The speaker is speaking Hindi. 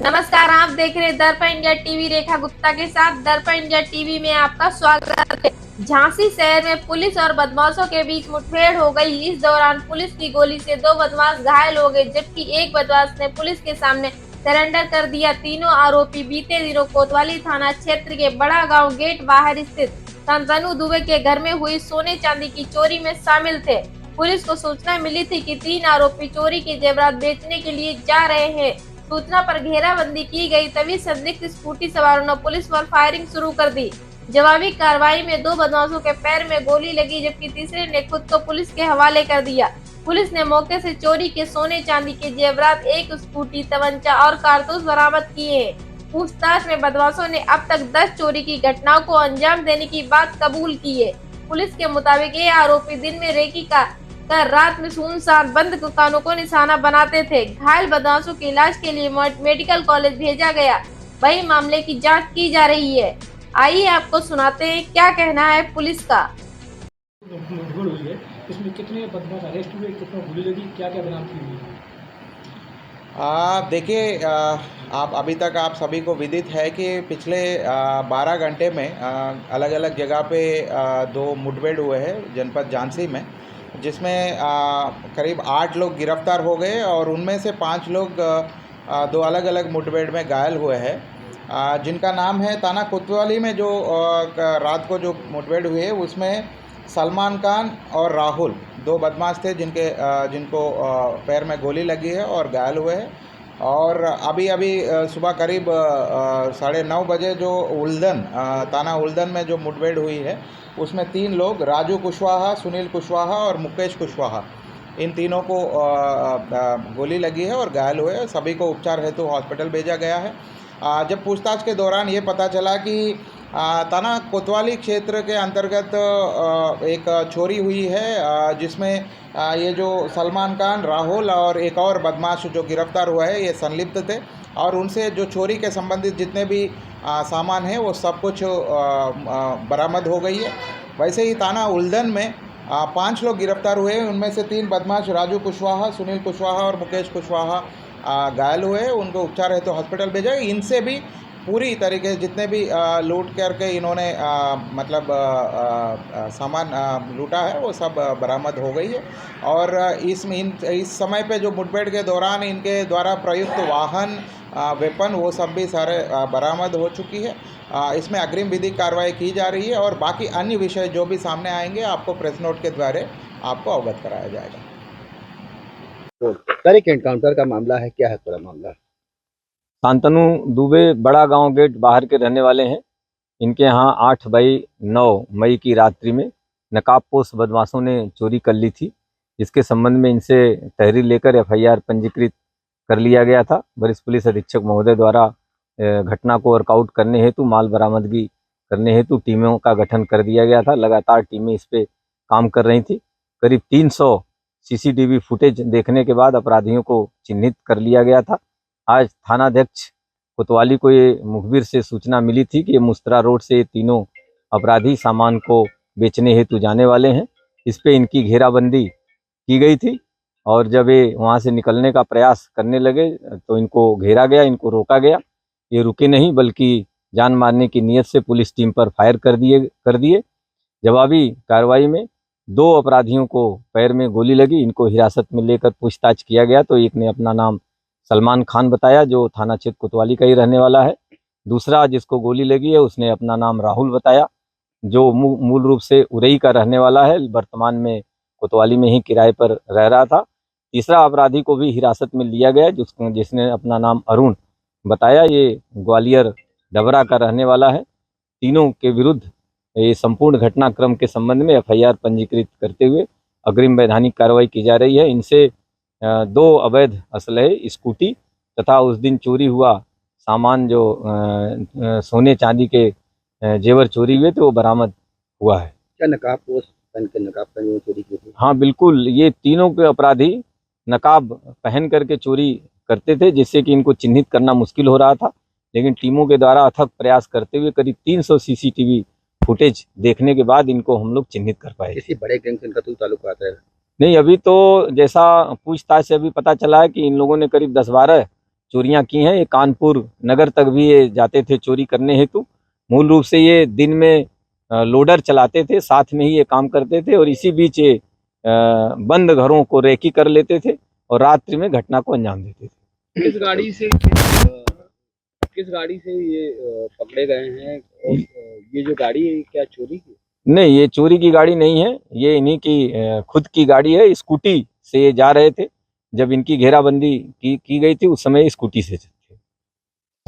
नमस्कार, आप देख रहे हैं दर्पण इंडिया टीवी। रेखा गुप्ता के साथ दर्पण इंडिया टीवी में आपका स्वागत है। झांसी शहर में पुलिस और बदमाशों के बीच मुठभेड़ हो गई। इस दौरान पुलिस की गोली से 2 बदमाश घायल हो गए, जबकि एक बदमाश ने पुलिस के सामने सरेंडर कर दिया। तीनों आरोपी बीते दिनों कोतवाली थाना क्षेत्र के बड़ा गांव गेट बाहर स्थित शांतनु दुबे के घर में हुई सोने चांदी की चोरी में शामिल थे। पुलिस को सूचना मिली थी कि 3 आरोपी चोरी के जेवरात बेचने के लिए जा रहे हैं। सूचना पर घेराबंदी की गई, तभी संदिग्ध स्कूटी सवारों ने पुलिस पर फायरिंग शुरू कर दी। जवाबी कार्रवाई में 2 बदमाशों के पैर में गोली लगी, जबकि तीसरे ने खुद को पुलिस के हवाले कर दिया। पुलिस ने मौके से चोरी के सोने चांदी के जेवरात, एक स्कूटी, तमंचा और कारतूस बरामद किए हैं। पूछताछ में बदमाशों ने अब तक 10 चोरी की घटनाओं को अंजाम देने की बात कबूल की है। पुलिस के मुताबिक ये आरोपी दिन में रेकी का रात में सुनसान बंद दुकानों को निशाना बनाते थे। घायल बदमाशों के इलाज के लिए मेडिकल कॉलेज भेजा गया। वही मामले की जांच की जा रही है। आइए आपको सुनाते हैं क्या कहना है पुलिस का। मुठभेड़ हुई है, इसमें कितने बदमाश अरेस्ट हुए, कितना गोली लगी, क्या क्या बरामद की हुई है? देखिए, आप अभी तक आप सभी को विदित है कि पिछले 12 घंटे में अलग अलग जगह पे 2 मुठभेड़ हुए हैं जनपद झांसी में, जिसमें करीब 8 लोग गिरफ्तार हो गए और उनमें से 5 लोग 2 अलग अलग मुठभेड़ में घायल हुए हैं, जिनका नाम है थाना कोतवाली में। जो रात को जो मुठभेड़ हुई है उसमें सलमान खान और राहुल 2 बदमाश थे, जिनको पैर में गोली लगी है और घायल हुए हैं। और अभी सुबह करीब 9:30 बजे जो थाना उल्दन में जो मुठभेड़ हुई है उसमें 3 लोग, राजू कुशवाहा, सुनील कुशवाहा और मुकेश कुशवाहा, इन तीनों को गोली लगी है और घायल हुए हैं। सभी को उपचार हेतु हॉस्पिटल भेजा गया है। जब पूछताछ के दौरान ये पता चला कि थाना कोतवाली क्षेत्र के अंतर्गत एक चोरी हुई है, जिसमें ये जो सलमान खान, राहुल और एक और बदमाश जो गिरफ्तार हुआ है, ये संलिप्त थे और उनसे जो चोरी के संबंधित जितने भी सामान है वो सब कुछ बरामद हो गई है। वैसे ही थाना उल्दन में 5 लोग गिरफ्तार हुए हैं। उनमें से 3 बदमाश राजू कुशवाहा, सुनील कुशवाहा और मुकेश कुशवाहा घायल हुए हैं। उनको उपचार है तो हॉस्पिटल भेजा है। इनसे भी पूरी तरीके से जितने भी लूट करके इन्होंने सामान लूटा है वो सब बरामद हो गई है। और इस समय पे जो मुठभेड़ के दौरान इनके द्वारा प्रयुक्त वाहन, वेपन, वो सब भी सारे बरामद हो चुकी है। इसमें अग्रिम विधिक कार्रवाई की जा रही है और बाकी अन्य विषय जो भी सामने आएंगे आपको प्रेस नोट के द्वारा आपको अवगत कराया जाएगा। तो सर, एक एनकाउंटर का मामला है, क्या है पूरा मामला? शांतनु दुबे बड़ा गांव गेट बाहर के रहने वाले हैं। इनके यहाँ 8/9 मई की रात्रि में नकाबपोश बदमाशों ने चोरी कर ली थी, जिसके संबंध में इनसे तहरीर लेकर FIR पंजीकृत कर लिया गया था। वरिष्ठ पुलिस अधीक्षक महोदय द्वारा घटना को वर्कआउट करने हेतु, माल बरामदगी करने हेतु टीमों का गठन कर दिया गया था। लगातार टीमें इस पे काम कर रही थी। करीब 300 CCTV फुटेज देखने के बाद अपराधियों को चिन्हित कर लिया गया था। आज थानाध्यक्ष कोतवाली को ये मुखबिर से सूचना मिली थी कि ये मुस्तरा रोड से ये तीनों अपराधी सामान को बेचने हेतु जाने वाले हैं। इस पे इनकी घेराबंदी की गई थी और जब ये वहाँ से निकलने का प्रयास करने लगे तो इनको घेरा गया, इनको रोका गया। ये रुके नहीं, बल्कि जान मारने की नीयत से पुलिस टीम पर फायर कर दिए। जवाबी कार्रवाई में 2 अपराधियों को पैर में गोली लगी। इनको हिरासत में लेकर पूछताछ किया गया तो एक ने अपना नाम सलमान खान बताया, जो थाना क्षेत्र कोतवाली का ही रहने वाला है। दूसरा जिसको गोली लगी है उसने अपना नाम राहुल बताया, जो मूल रूप से उरई का रहने वाला है, वर्तमान में कोतवाली में ही किराए पर रह रहा था। तीसरा अपराधी को भी हिरासत में लिया गया, जिसने अपना नाम अरुण बताया, ये ग्वालियर डबरा का रहने वाला है। तीनों के विरुद्ध ये संपूर्ण घटनाक्रम के संबंध में FIR पंजीकृत करते हुए अग्रिम वैधानिक कार्रवाई की जा रही है। इनसे 2 अवैध असलहे, स्कूटी तथा उस दिन चोरी हुआ सामान, जो सोने चांदी के जेवर चोरी हुए थे, वो बरामद हुआ है। क्या नकाबपोश पहन के नकाब पहने चोरी की थी? हाँ बिल्कुल, ये तीनों के अपराधी नकाब पहन करके चोरी करते थे, जिससे कि इनको चिन्हित करना मुश्किल हो रहा था। लेकिन टीमों के द्वारा अथक प्रयास करते हुए करीब 300 CCTV फुटेज देखने के बाद इनको हम लोग चिन्हित कर पाए। किसी बड़े गैंग से इनका तो ताल्लुक आता है? नहीं, अभी तो जैसा पूछताछ से अभी पता चला है कि इन लोगों ने करीब 10-12 चोरियां की हैं। ये कानपुर नगर तक भी ये जाते थे चोरी करने हेतु। मूल रूप से ये दिन में लोडर चलाते थे, साथ में ही ये काम करते थे और इसी बीच ये बंद घरों को रेकी कर लेते थे और रात्रि में घटना को अंजाम देते थे। किस गाड़ी से ये पकड़े गए हैं और ये जो गाड़ी है क्या चोरी की? नहीं, ये चोरी की गाड़ी नहीं है, ये इन्हीं की खुद की गाड़ी है। स्कूटी से ये जा रहे थे, जब इनकी घेराबंदी की गई थी उस समय स्कूटी से